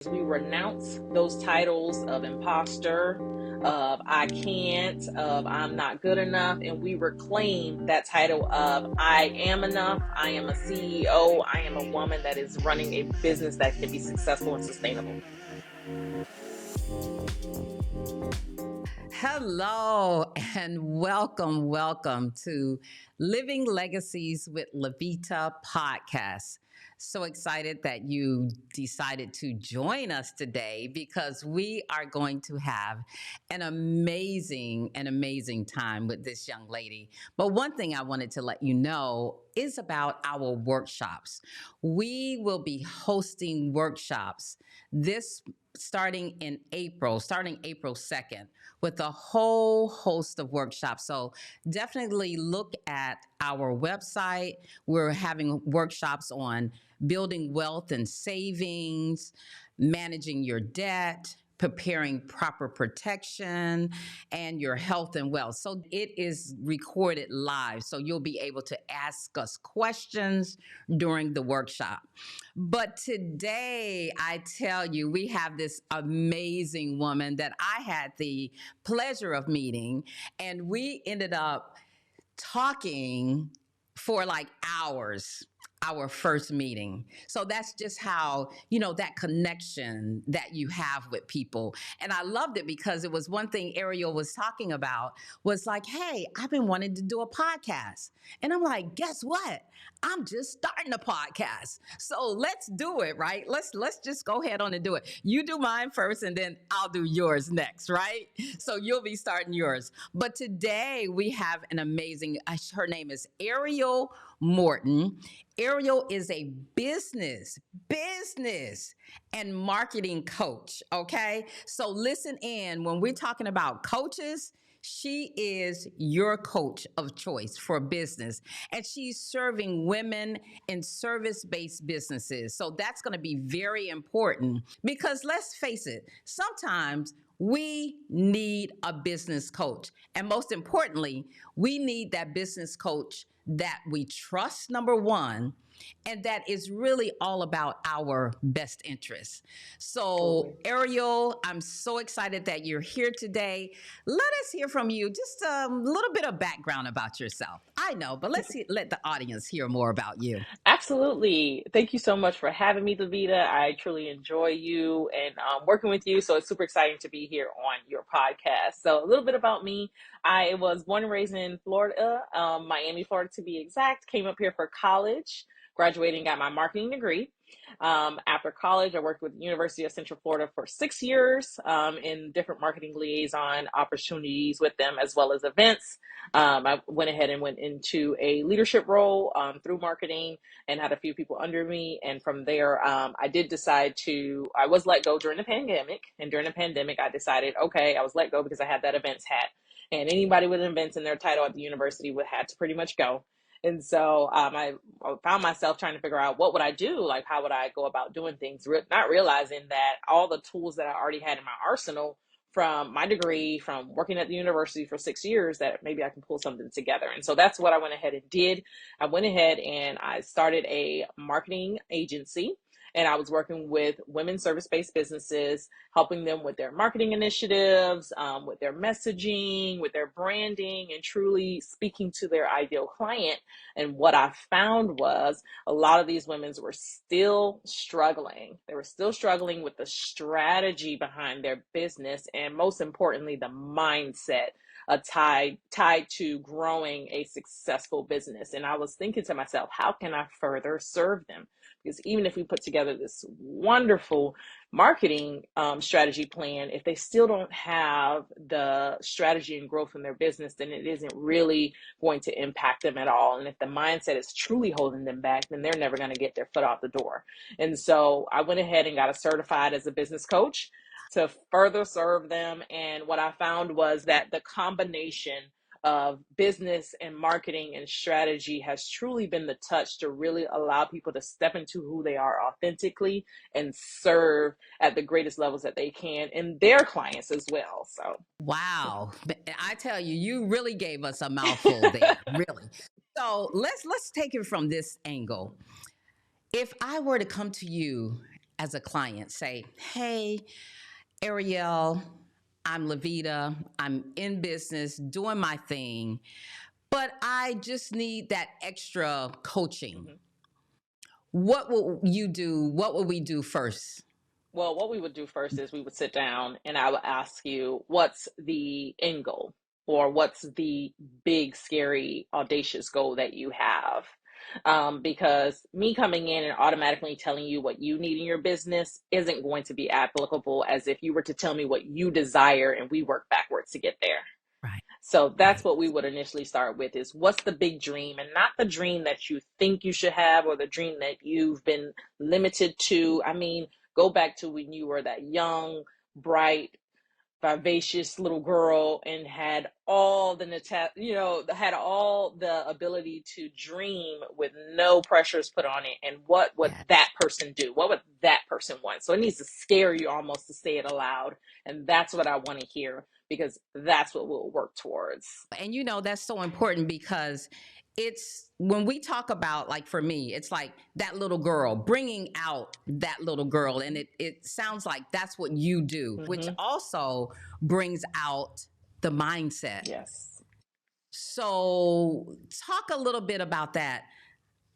We renounce those titles of imposter, of I can't, of I'm not good enough, and we reclaim that title of I am enough, I am a CEO, I am a woman that is running a business that can be successful and sustainable. Hello and welcome to Living Legacies with LaVeta podcast. So excited that you decided to join us today because we are going to have an amazing time with this young lady. But one thing I wanted to let you know is about our workshops. We will be hosting workshops this starting April 2nd with a whole host of workshops. So definitely look at our website. We're having workshops on building wealth and savings, managing your debt, preparing proper protection, and your health and wealth. So it is recorded live. So you'll be able to ask us questions during the workshop. But today, I tell you, we have this amazing woman that I had the pleasure of meeting, and we ended up talking for like hours our first meeting. So that's just how, that connection that you have with people. And I loved it because it was one thing Arielle was talking about was like, hey, I've been wanting to do a podcast. And I'm like, guess what? I'm just starting a podcast. So let's do it, right? Let's just go ahead on and do it. You do mine first and then I'll do yours next, right? So you'll be starting yours. But today we have an amazing, her name is Arielle Morten. Arielle is a business and marketing coach, okay? So listen in when we're talking about coaches. She is your coach of choice for business, and she's serving women in service based businesses. So that's going to be very important because let's face it, sometimes we need a business coach. And most importantly, we need that business coach that we trust, number one, and that is really all about our best interests. So, Arielle, I'm so excited that you're here today. Let us hear from you. Just a little bit of background about yourself. I know, but let the audience hear more about you. Absolutely. Thank you so much for having me, LaVeta. I truly enjoy you and working with you. So it's super exciting to be here on your podcast. So a little bit about me. I was born and raised in Florida, Miami, Florida to be exact. Came up here for college, graduating, got my marketing degree. After college, I worked with the University of Central Florida for 6 years in different marketing liaison opportunities with them, as well as events. I went ahead and went into a leadership role through marketing and had a few people under me. And from there, I did decide I was let go during the pandemic. And during the pandemic, I decided, okay, I was let go because I had that events hat. And anybody with events in their title at the university would have to pretty much go. And so I found myself trying to figure out what would I do? Like, how would I go about doing things? Not realizing that all the tools that I already had in my arsenal from my degree, from working at the university for 6 years, that maybe I can pull something together. And so that's what I went ahead and did. I went ahead and I started a marketing agency. And I was working with women service-based businesses, helping them with their marketing initiatives, with their messaging, with their branding, and truly speaking to their ideal client. And what I found was a lot of these women were still struggling. They were still struggling with the strategy behind their business, and most importantly, the mindset tied to growing a successful business. And I was thinking to myself, how can I further serve them? Because even if we put together this wonderful marketing strategy plan, if they still don't have the strategy and growth in their business, then it isn't really going to impact them at all. And if the mindset is truly holding them back, then they're never going to get their foot out the door. And so I went ahead and got certified as a business coach to further serve them. And what I found was that the combination of business and marketing and strategy has truly been the touch to really allow people to step into who they are authentically and serve at the greatest levels that they can and their clients as well. So Wow. I tell you, you really gave us a mouthful there, really. So let's take it from this angle. If I were to come to you as a client, say, hey, Arielle, I'm LaVeta, I'm in business, doing my thing, but I just need that extra coaching. Mm-hmm. What will you do? What will we do first? Well, what we would do first is we would sit down and I would ask you, what's the end goal? Or what's the big, scary, audacious goal that you have? Because me coming in and automatically telling you what you need in your business isn't going to be applicable as if you were to tell me what you desire and we work backwards to get there. Right, So that's right. what we would initially start with, is what's the big dream, and not the dream that you think you should have or the dream that you've been limited to. I mean, go back to when you were that young, bright, vivacious little girl and had all the had all the ability to dream with no pressures put on it. And what would that Yes. person do? What would that person want? So it needs to scare you almost to say it aloud, and that's what I want to hear, because that's what we'll work towards. And that's so important because it's when we talk about, like, for me, it's like that little girl, bringing out that little girl. And it sounds like that's what you do, which Mm-hmm. also brings out the mindset. Yes. So, talk a little bit about that,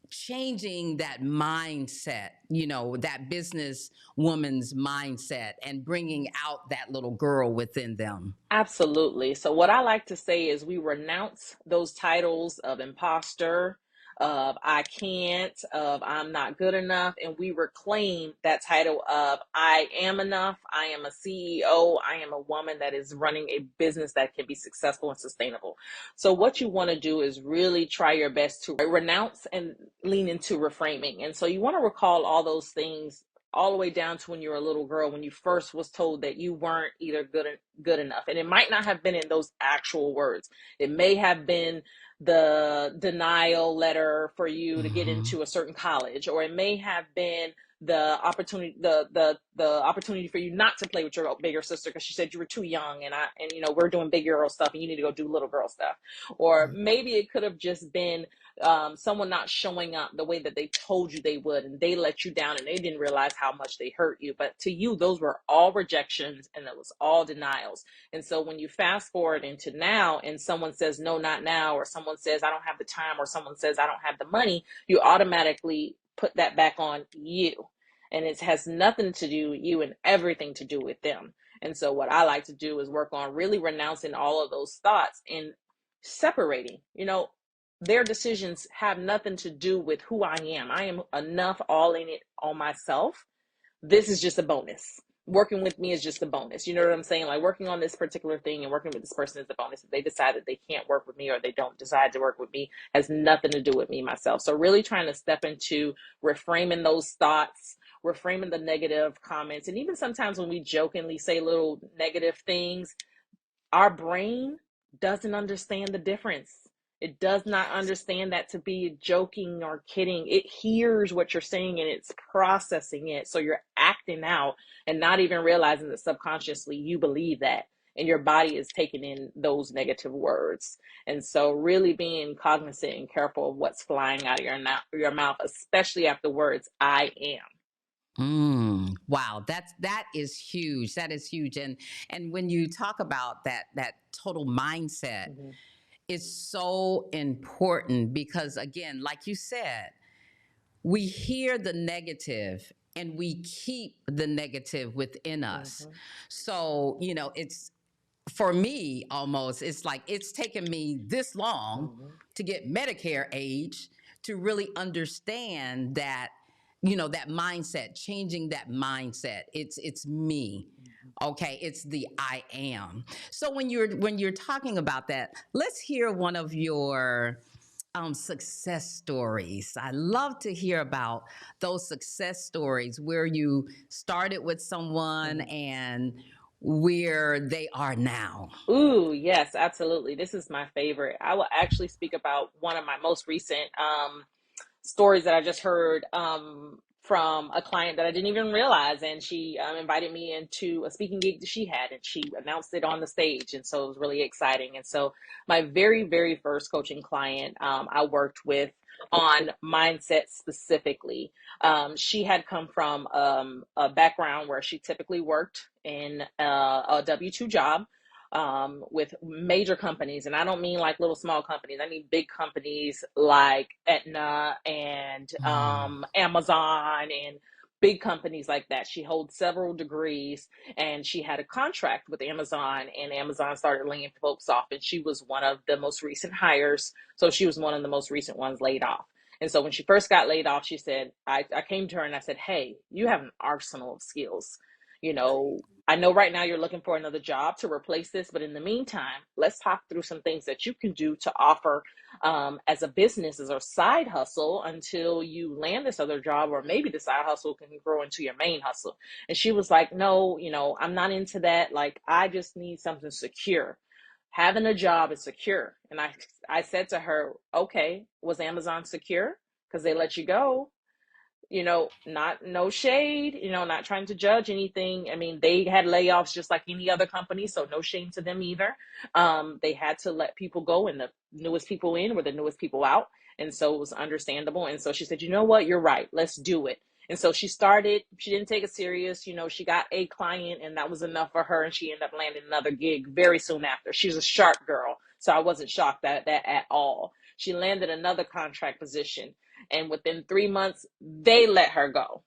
changing that mindset, that business woman's mindset, and bringing out that little girl within them. Absolutely. So what I like to say is we renounce those titles of imposter, of I can't, of I'm not good enough, and we reclaim that title of I am enough. I am a CEO. I am a woman that is running a business that can be successful and sustainable. So what you want to do is really try your best to renounce and lean into reframing. And so you want to recall all those things all the way down to when you were a little girl, when you first was told that you weren't either good enough. And it might not have been in those actual words. It may have been the denial letter for you to get Mm-hmm. into a certain college, or it may have been the opportunity for you not to play with your bigger sister because she said you were too young, and we're doing big girl stuff and you need to go do little girl stuff. Or maybe it could have just been someone not showing up the way that they told you they would, and they let you down and they didn't realize how much they hurt you. But to you, those were all rejections and it was all denials. And so when you fast forward into now and someone says no, not now, or someone says I don't have the time, or someone says I don't have the money, you automatically put that back on you. And it has nothing to do with you and everything to do with them. And so what I like to do is work on really renouncing all of those thoughts and separating. Their decisions have nothing to do with who I am. I am enough, all in it, on myself. This is just a bonus. Working with me is just a bonus. You know what I'm saying? Like, working on this particular thing and working with this person is a bonus. If they decide that they can't work with me, or they don't decide to work with me, has nothing to do with me, myself. So really trying to step into reframing those thoughts, reframing the negative comments. And even sometimes when we jokingly say little negative things, our brain doesn't understand the difference. It does not Yes. understand that to be joking or kidding. It hears what you're saying and it's processing it. So you're acting out and not even realizing that subconsciously you believe that. And your body is taking in those negative words. And so really being cognizant and careful of what's flying out of your mouth, especially after words, I am. Wow, that is huge. That is huge. And when you talk about that total mindset, Mm-hmm. it's so important because, again, like you said, we hear the negative and we keep the negative within us. Mm-hmm. So, it's, for me, almost, it's like it's taken me this long Mm-hmm. to get Medicare age to really understand that, that mindset, changing that mindset. It's me. Okay, it's the I am. So when you're talking about that, let's hear one of your success stories. I love to hear about those success stories where you started with someone Mm-hmm. and where they are now. Ooh, yes, absolutely. This is my favorite. I will actually speak about one of my most recent stories that I just heard from a client that I didn't even realize. And she invited me into a speaking gig that she had, and she announced it on the stage. And so it was really exciting. And so my very, very first coaching client I worked with on mindset specifically. She had come from a background where she typically worked in a W-2 job with major companies. And I don't mean like little small companies. I mean big companies like Aetna and Wow. Amazon and big companies like that. She holds several degrees, and she had a contract with Amazon, and Amazon started laying folks off. And she was one of the most recent hires. So she was one of the most recent ones laid off. And so when she first got laid off, she said, I came to her and I said, hey, you have an arsenal of skills. You know, I know right now you're looking for another job to replace this, but in the meantime, let's talk through some things that you can do to offer as a business, as a side hustle until you land this other job, or maybe the side hustle can grow into your main hustle. And she was like, no, you know, I'm not into that. Like, I just need something secure. Having a job is secure. And I said to her, okay, was Amazon secure? Because they let you go. You know, not no shade, you know, not trying to judge anything. I mean, they had layoffs just like any other company, so no shame to them either. They had to let people go, and the newest people in were the newest people out. And so it was understandable. And so she said, you know what, you're right, let's do it. And so she started, she didn't take it serious. You know, she got a client, and that was enough for her. And she ended up landing another gig very soon after. She's a sharp girl. So I wasn't shocked at that at all. She landed another contract position, and within 3 months, they let her go.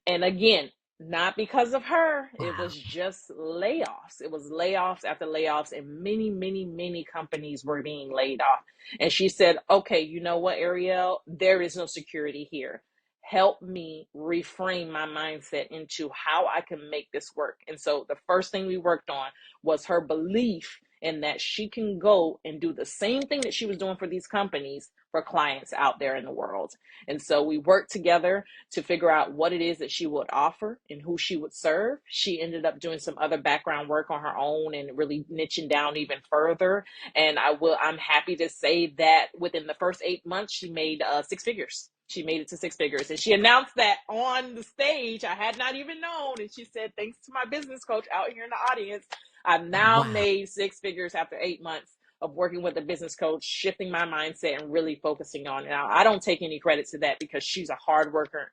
And again, not because of her, it Wow. was just layoffs. It was layoffs after layoffs, and many, many, many companies were being laid off. And she said, okay, you know what, Arielle, there is no security here. Help me reframe my mindset into how I can make this work. And so the first thing we worked on was her belief in that she can go and do the same thing that she was doing for these companies for clients out there in the world. And so we worked together to figure out what it is that she would offer and who she would serve. She ended up doing some other background work on her own and really niching down even further. And I'm happy to say that within the first 8 months, she made six figures. She made it to six figures. And she announced that on the stage. I had not even known. And she said, thanks to my business coach out here in the audience, I've now Wow. made six figures after 8 months of working with a business coach, shifting my mindset and really focusing on it. Now, I don't take any credit to that because she's a hard worker.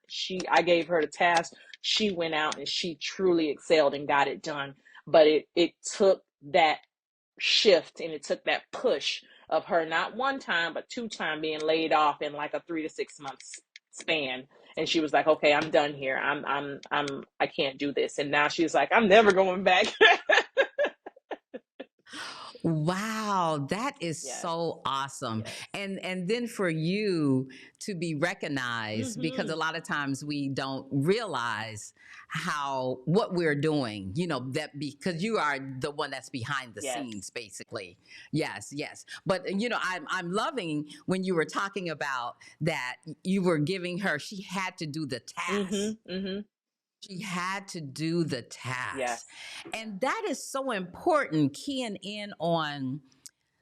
I gave her the task. She went out and she truly excelled and got it done. But it took that shift, and it took that push of her not one time but two time being laid off in like a 3 to 6 months span. And she was like, okay, I'm done here. I can't do this. And now she's like, I'm never going back. Wow, that is Yes, so awesome. yes. And then for you to be recognized, because a Mm-hmm. lot of times we don't realize how what we're doing, you know, that because you are the one that's behind the Yes. scenes basically. Yes, yes. But you know, I'm loving when you were talking about that you were giving her, she had to do the task. Mm-hmm. Mm-hmm. She had to do the task. Yes. And that is so important, keying in on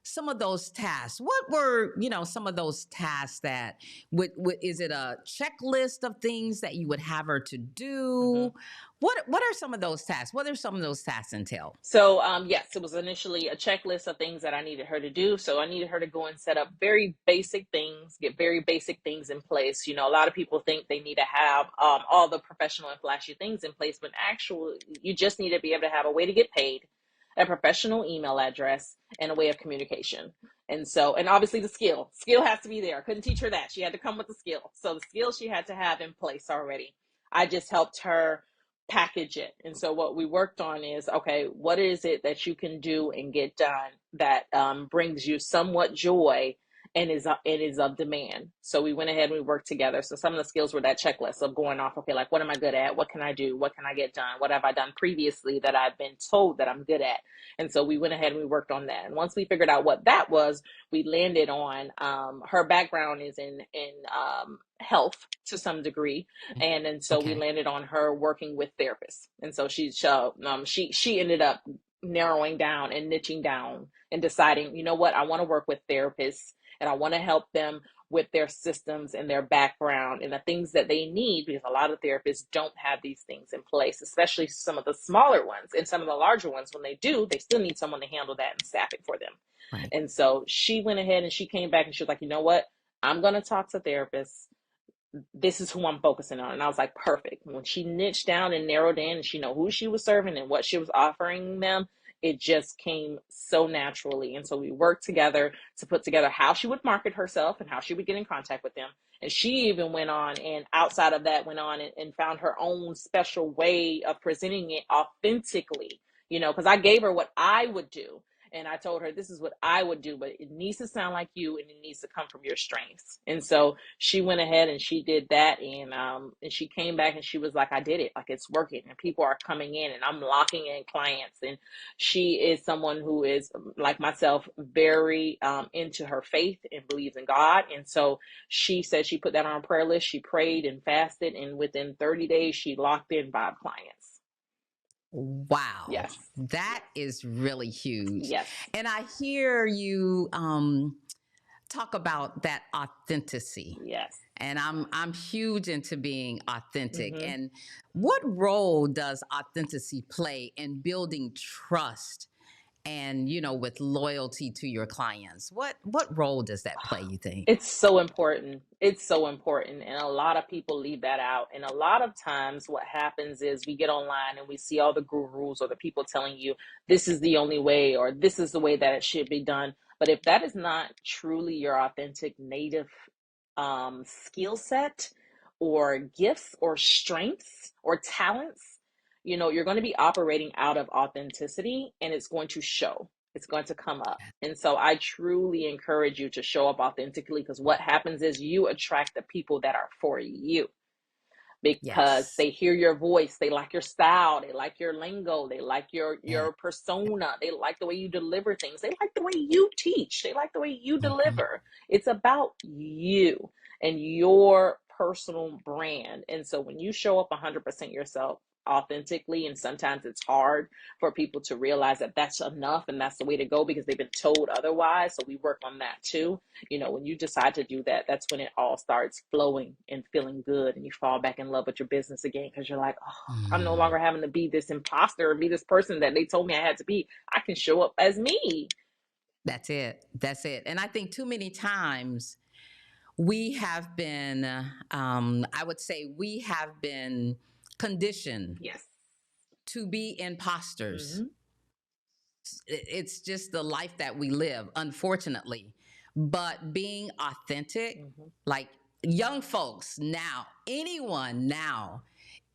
some of those tasks. What were, you know, some of those tasks that is it a checklist of things that you would have her to Mm-hmm. do? What are some of those tasks? What are some of those tasks entail? So, yes, it was initially a checklist of things that I needed her to do. So I needed her to go and set up very basic things, get very basic things in place. You know, a lot of people think they need to have all the professional and flashy things in place, but actually, you just need to be able to have a way to get paid, a professional email address, and a way of communication. And so, and obviously the skill has to be there. I couldn't teach her that. She had to come with the skill. So the skill she had to have in place already. I just helped her package it. And so what we worked on is, okay, what is it that you can do and get done that brings you somewhat joy and it is of demand. So we went ahead and we worked together. So some of the skills were that checklist of going off, okay, like what am I good at? What can I do? What can I get done? What have I done previously that I've been told that I'm good at? And so we went ahead and we worked on that. And once we figured out what that was, we landed on her background is in health to some degree, and so we Okay. landed on her working with therapists. And so she ended up narrowing down and niching down and deciding, you know what, I want to work with therapists and I want to help them with their systems and their background and the things that they need, because a lot of therapists don't have these things in place, especially some of the smaller ones. And some of the larger ones, when they do, they still need someone to handle that and staff it for them. Right. And so she went ahead and she came back and she was like, you know what? I'm going to talk to therapists. This is who I'm focusing on. And I was like, perfect. When she niched down and narrowed in and she know who she was serving and what she was offering them, it just came so naturally. And so we worked together to put together how she would market herself and how she would get in contact with them. And she even went on and outside of that went on and found her own special way of presenting it authentically, because I gave her what I would do. And I told her, this is what I would do, but it needs to sound like you and it needs to come from your strengths. And so she went ahead and she did that. And she came back and she was like, I did it. Like, it's working and people are coming in and I'm locking in clients. And she is someone who is, like myself, very into her faith and believes in God. And so she said she put that on a prayer list. She prayed and fasted. And within 30 days, she locked in 5 clients. Wow, Yes. that is really huge. Yes. And I hear you talk about that authenticity. Yes. And I'm huge into being authentic. Mm-hmm. And what role does authenticity play in building trust and with loyalty to your clients? What role does that play, you think? It's so important. It's so important. And a lot of people leave that out. And a lot of times what happens is we get online and we see all the gurus or the people telling you this is the only way or this is the way that it should be done. But if that is not truly your authentic native skill set or gifts or strengths or talents, you're going to be operating out of authenticity and it's going to show. It's going to come up. And so I truly encourage you to show up authentically, because what happens is you attract the people that are for you, because Yes. they hear your voice, they like your style, they like your lingo, they like your Yeah. persona, they like the way you deliver things, they like the way you teach, they like the way you Mm-hmm. deliver. It's about you and your personal brand. And so when you show up 100% yourself authentically, and sometimes it's hard for people to realize that that's enough and that's the way to go because they've been told otherwise, so we work on that too. When you decide to do that, that's when it all starts flowing and feeling good, and you fall back in love with your business again, because you're like, oh, I'm no Mm. longer having to be this imposter or be this person that they told me I had to be. I can show up as me. That's it. That's it. And I think too many times we have been, I would say, we have been conditioned Yes. to be imposters. Mm-hmm. It's just the life that we live, unfortunately. But being authentic, Mm-hmm. like young folks now, anyone now,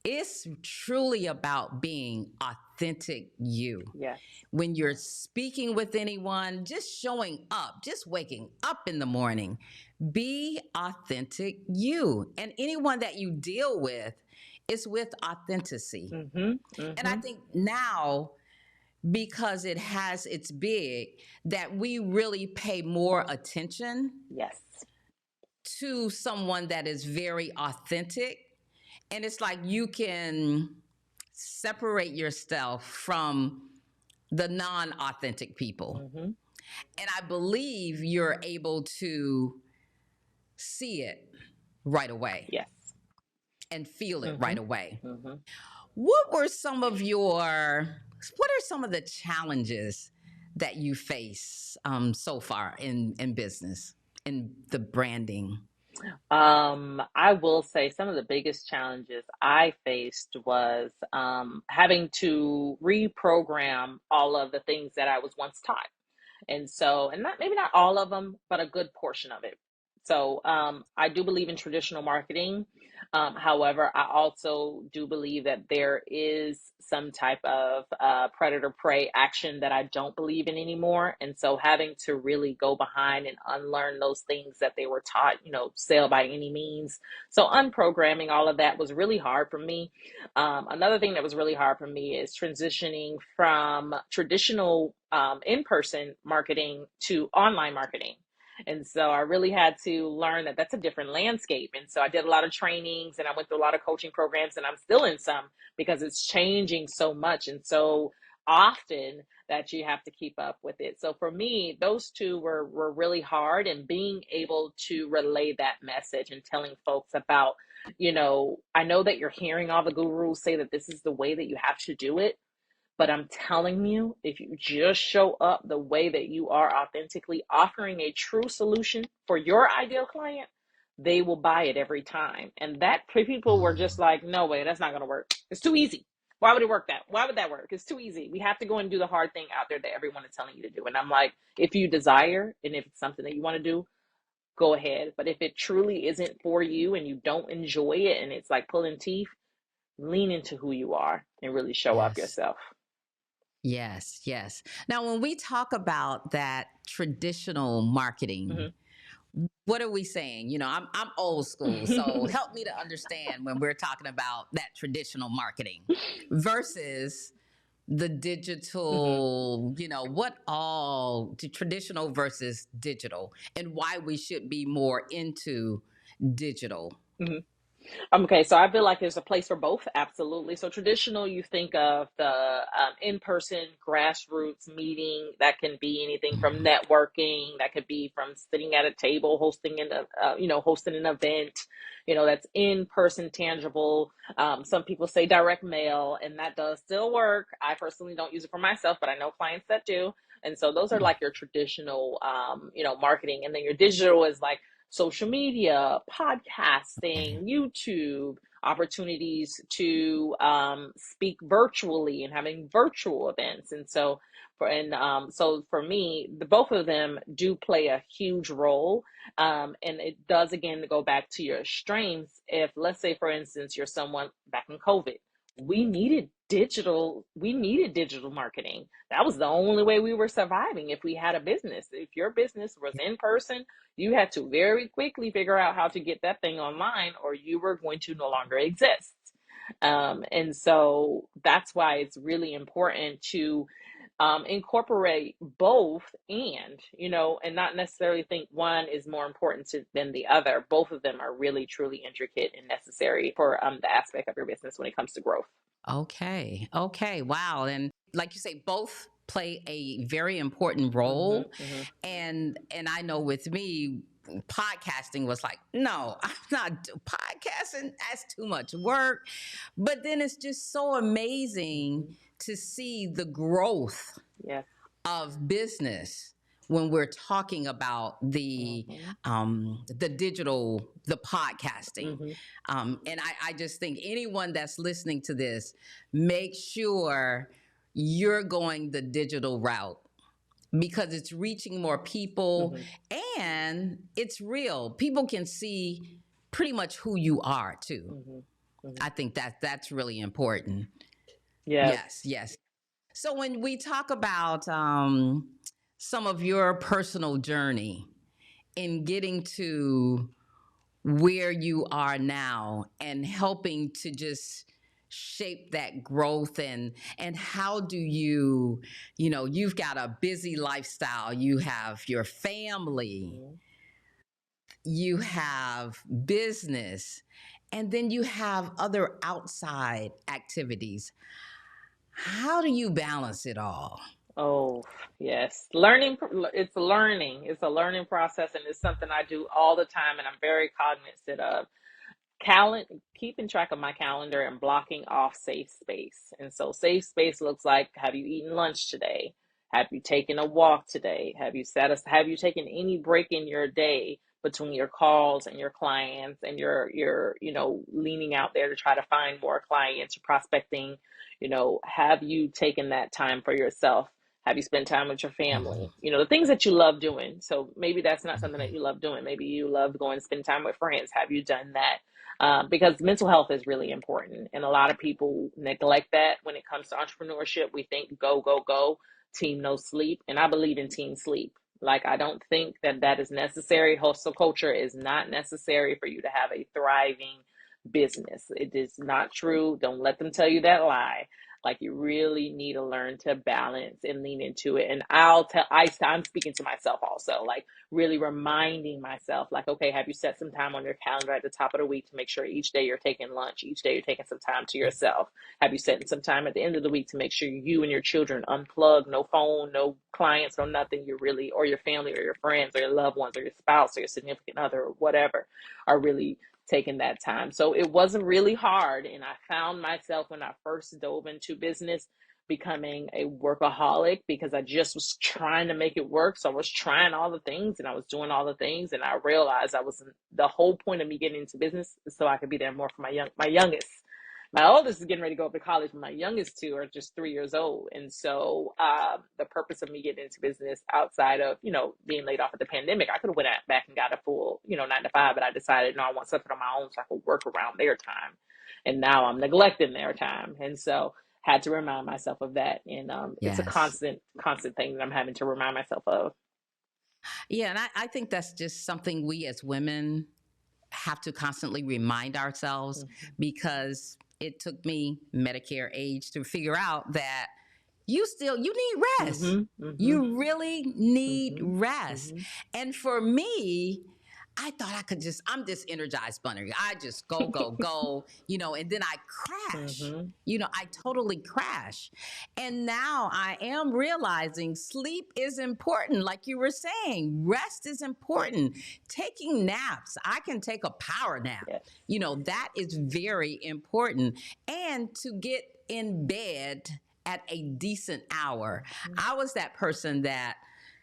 it's truly about being authentic you. Yes. When you're speaking with anyone, just showing up, just waking up in the morning, be authentic you. And anyone that you deal with is with authenticity. Mm-hmm. And I Mm-hmm. think now, because it's big, that we really pay more attention Yes. to someone that is very authentic. And it's like you can separate yourself from the non-authentic people. Mm-hmm. And I believe you're able to see it right away Yes. and feel it Mm-hmm. right away. Mm-hmm. What are some of the challenges that you face so far in business, in the branding? I will say some of the biggest challenges I faced was having to reprogram all of the things that I was once taught. And so, and not maybe not all of them, but a good portion of it. So I do believe in traditional marketing. However, I also do believe that there is some type of predator prey action that I don't believe in anymore. And so having to really go behind and unlearn those things that they were taught, sell by any means. So unprogramming all of that was really hard for me. Another thing that was really hard for me is transitioning from traditional in-person marketing to online marketing. And so I really had to learn that that's a different landscape. And so I did a lot of trainings and I went through a lot of coaching programs, and I'm still in some because it's changing so much. And so often that you have to keep up with it. So for me, those two were really hard, and being able to relay that message and telling folks about, I know that you're hearing all the gurus say that this is the way that you have to do it. But I'm telling you, if you just show up the way that you are, authentically offering a true solution for your ideal client, they will buy it every time. And that people were just like, no way, that's not going to work. It's too easy. Why would it work that? Why would that work? It's too easy. We have to go and do the hard thing out there that everyone is telling you to do. And I'm like, if you desire and if it's something that you want to do, go ahead. But if it truly isn't for you and you don't enjoy it and it's like pulling teeth, lean into who you are and really show up Yes. yourself. Yes, yes. Now, when we talk about that traditional marketing, what are we saying? I'm old school, so Mm-hmm. help me to understand when we're talking about that traditional marketing versus the Mm-hmm. digital, what all traditional versus digital, and why we should be more into digital. Mm-hmm. Okay, so I feel like there's a place for both, absolutely. So traditional, you think of the in-person grassroots meeting. That can be anything from Mhm. networking. That could be from sitting at a table, hosting an event. That's in-person, tangible. Some people say direct mail, and that does still work. I personally don't use it for myself, but I know clients that do. And so those are like your traditional, marketing. And then your digital is like social media, Okay. podcasting, YouTube, opportunities to speak virtually and having virtual events. And so for me, the both of them do play a huge role. And it does again go back to your strengths. If let's say, for instance, you're someone back in COVID, we needed digital marketing. That was the only way we were surviving if we had a business. If your business was in person, you had to very quickly figure out how to get that thing online, or you were going to no longer exist. And so that's why it's really important to incorporate both, and not necessarily think one is more important than the other. Both of them are really, truly intricate and necessary for the aspect of your business when it comes to growth. Okay. Okay. Wow. And like you say, both play a very important Hmm. role. Hmm. And I know with me, podcasting was like, no, I'm not podcasting. That's too much work. But then it's just so amazing Hmm. to see the growth Yes. of business when we're talking about Hmm. the digital, the podcasting. Hmm. And I just think anyone that's listening to this, make sure you're going the digital route because it's reaching more people Hmm. and it's real. People can see pretty much who you are too. Hmm. Hmm. I think that's really important. Yes. Yes, yes. So when we talk about some of your personal journey in getting to where you are now and helping to just shape that growth, and how do you've got a busy lifestyle, you have your family, Hmm. you have business, and then you have other outside activities. How do you balance it all? Oh, yes. It's a learning process, and it's something I do all the time, and I'm very cognizant of keeping track of my calendar and blocking off safe space. And so safe space looks like, have you eaten lunch today? Have you taken a walk today? Have you taken any break in your day between your calls and your clients and your leaning out there to try to find more clients, prospecting? Have you taken that time for yourself? Have you spent time with your family? Mhm, The things that you love doing. So maybe that's not something that mhm. you love doing. Maybe you love going to spend time with friends. Have you done that? Because mental health is really important. And a lot of people neglect that when it comes to entrepreneurship. We think go, go, go, team no sleep. And I believe in team sleep. Like, I don't think that that is necessary. Hustle culture is not necessary for you to have a thriving business. It is not true. Don't let them tell you that lie. Like you really need to learn to balance and lean into it. And I'm speaking to myself also, like really reminding myself, like, okay, have you set some time on your calendar at the top of the week to make sure each day you're taking lunch, each day you're taking some time to yourself? Have you set some time at the end of the week to make sure you and your children unplug, no phone, no clients, no nothing, you're really, or your family or your friends or your loved ones or your spouse or your significant other or whatever, are really taking that time. So it wasn't really hard. And I found myself when I first dove into business becoming a workaholic because I just was trying to make it work. So I was trying all the things and I was doing all the things. And I realized the whole point of me getting into business is so I could be there more for my youngest. My oldest is getting ready to go up to college, but my youngest two are just 3 years old. And so the purpose of me getting into business outside of, being laid off at the pandemic, I could have went back and got a full, 9 to 5, but I decided, no, I want something on my own so I could work around their time. And now I'm neglecting their time. And so had to remind myself of that. And it's a Yes. constant thing that I'm having to remind myself of. Yeah, and I think that's just something we as women have to constantly remind ourselves, Mm-hmm. because it took me Medicare age to figure out that you need rest. Mm-hmm. Mm-hmm. You really need Mm-hmm. rest. Mm-hmm. And for me, I thought I'm this energized bunny. I just go, go, go, and then I crash. Mm-hmm. I totally crash. And now I am realizing sleep is important. Like you were saying, rest is important. Taking naps, I can take a power nap. Yes. That is very important. And to get in bed at a decent hour. Mm-hmm. I was that person that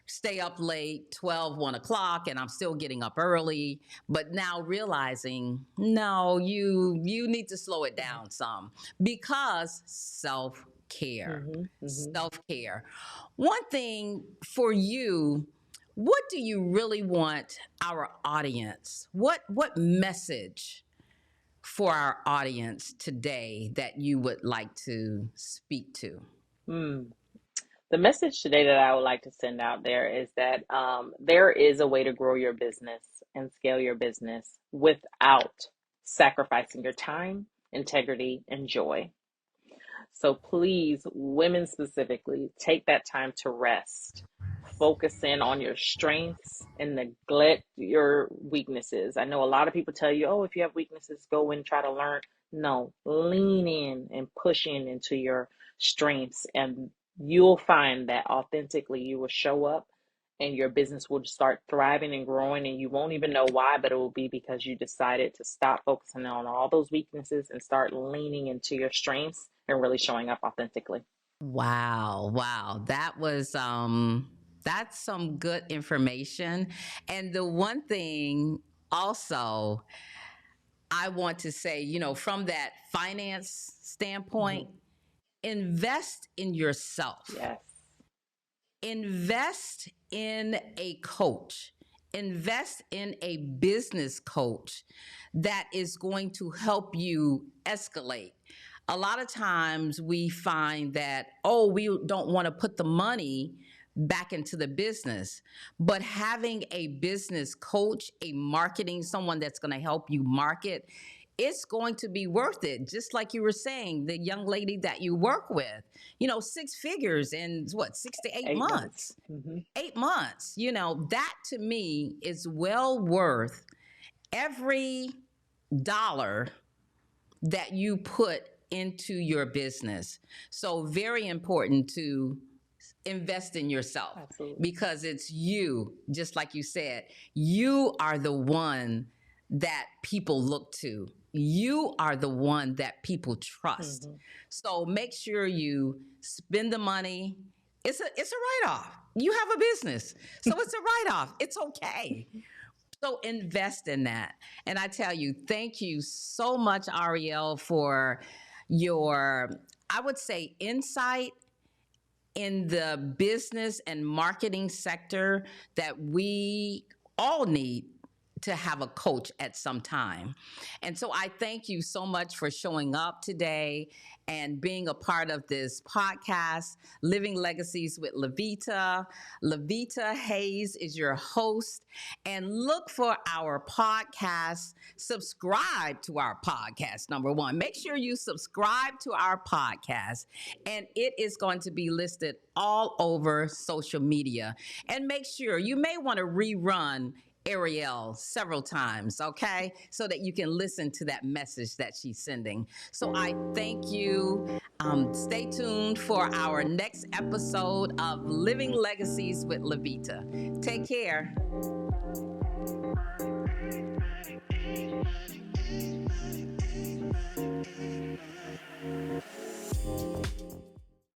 stay up late, 12, 1 o'clock, and I'm still getting up early. But now realizing, no, you need to slow it down some, because self-care. Mm-hmm. Mm-hmm. Self-care. One thing for you, what do you really want our audience? What message for our audience today that you would like to speak to? Mm. The message today that I would like to send out there is that there is a way to grow your business and scale your business without sacrificing your time, integrity, and joy. So please, women specifically, take that time to rest. Focus in on your strengths and neglect your weaknesses. I know a lot of people tell you, oh, if you have weaknesses, go and try to learn. No, lean in and push in into your strengths, and you'll find that authentically you will show up and your business will start thriving and growing, and you won't even know why, but it will be because you decided to stop focusing on all those weaknesses and start leaning into your strengths and really showing up authentically. Wow, wow. That's some good information. And the one thing also I want to say, from that finance Mm-hmm. standpoint, invest in yourself. Yes. Invest in a coach. Invest in a business coach that is going to help you escalate. A lot of times we find that, oh, we don't want to put the money back into the business, but having a business coach, a marketing, someone that's going to help you market, it's going to be worth it. Just like you were saying, the young lady that you work with, 6 figures in what, 6 to 8 8 months. months? Mm-hmm. 8 months, that to me is well worth every dollar that you put into your business. So, very important to invest in yourself, Absolutely. because it's you, just like you said, you are the one that people look to. You are the one that people trust. Mm-hmm. So make sure you spend the money. It's a write-off. You have a business. So it's a write-off. It's okay. So invest in that. And I tell you, thank you so much, Arielle, for your, I would say, insight in the business and marketing sector that we all need to have a coach at some time. And so I thank you so much for showing up today and being a part of this podcast, Living Legacies with LaVeta. LaVeta Hayes is your host. And look for our podcast. Subscribe to our podcast, number one. Make sure you subscribe to our podcast, and it is going to be listed all over social media. And make sure you may want to rerun Arielle several times, okay? So that you can listen to that message that she's sending. So I thank you. Stay tuned for our next episode of Living Legacies with LaVeta. Take care.